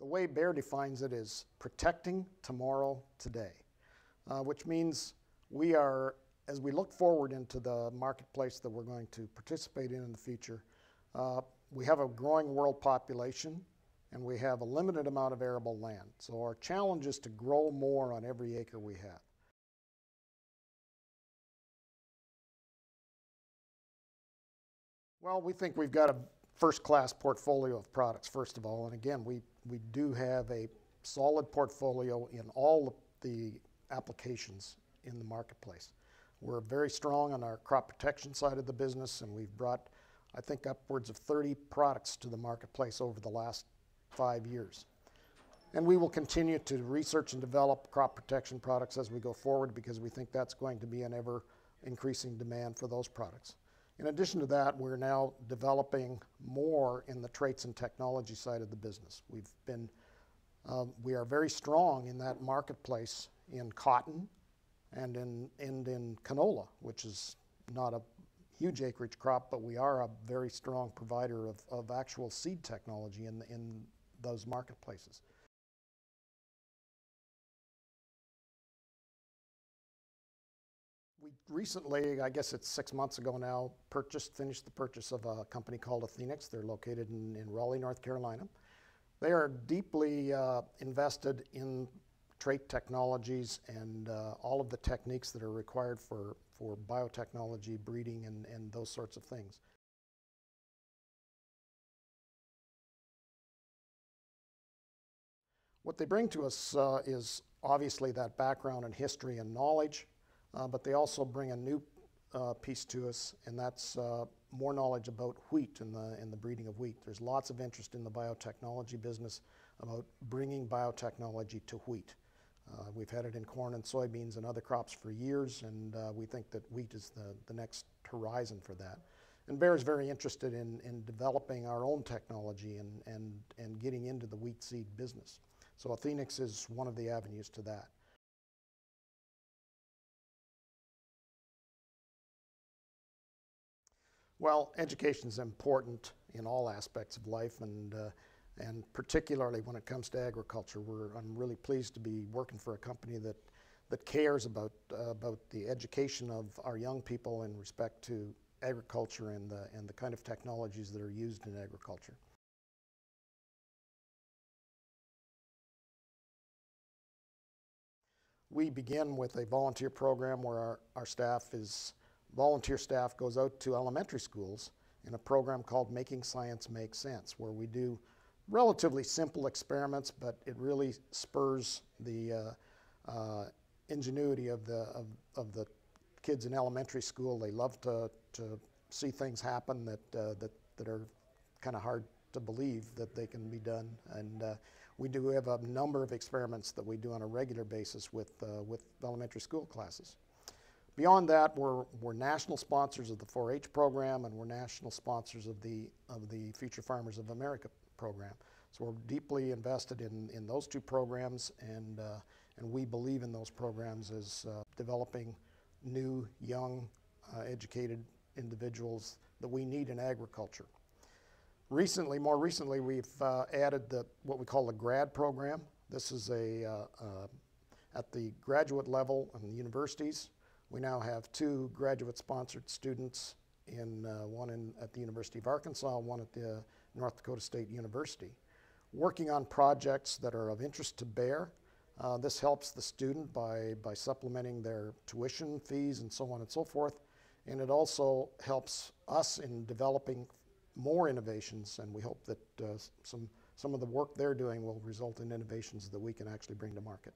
The way Bayer defines it is protecting tomorrow today, which means we are, as we look forward into the marketplace that we're going to participate in the future, we have a growing world population and we have a limited amount of arable land. So our challenge is to grow more on every acre we have. Well, we think we've got a first-class portfolio of products, first of all. And again, we do have a solid portfolio in all the applications in the marketplace. We're very strong on our crop protection side of the business, and we've brought, I think, upwards of 30 products to the marketplace over the last 5 years. And we will continue to research and develop crop protection products as we go forward, because we think that's going to be an ever-increasing demand for those products. In addition to that, we're now developing more in the traits and technology side of the business. We are very strong in that marketplace in cotton and in canola, which is not a huge acreage crop, but we are a very strong provider of actual seed technology in those marketplaces. We recently, I guess it's 6 months ago now, finished the purchase of a company called Athenix. They're located in Raleigh, North Carolina. They are deeply invested in trait technologies and all of the techniques that are required for biotechnology, breeding, and those sorts of things. What they bring to us is obviously that background and history and knowledge. But they also bring a new piece to us, and that's more knowledge about wheat and the breeding of wheat. There's lots of interest in the biotechnology business about bringing biotechnology to wheat. We've had it in corn and soybeans and other crops for years, and we think that wheat is the next horizon for that. And Bayer is very interested in developing our own technology and getting into the wheat seed business. So Athenix is one of the avenues to that. Well, education is important in all aspects of life, and particularly when it comes to agriculture. I'm really pleased to be working for a company that cares about the education of our young people in respect to agriculture and the kind of technologies that are used in agriculture. We begin with a volunteer program where our volunteer staff goes out to elementary schools in a program called Making Science Make Sense, where we do relatively simple experiments, but it really spurs the ingenuity of the kids in elementary school. They love to see things happen that are kind of hard to believe that they can be done. And we do have a number of experiments that we do on a regular basis with elementary school classes. Beyond that, we're national sponsors of the 4-H program, and we're national sponsors of the Future Farmers of America program. So we're deeply invested in those two programs, and we believe in those programs as developing new, young, educated individuals that we need in agriculture. More recently, we've added what we call the grad program. This is at the graduate level in the universities. We now have 2 graduate-sponsored students, one at the University of Arkansas, one at the North Dakota State University, working on projects that are of interest to Bayer. This helps the student by supplementing their tuition fees and so on and so forth, and it also helps us in developing more innovations, and we hope that some of the work they're doing will result in innovations that we can actually bring to market.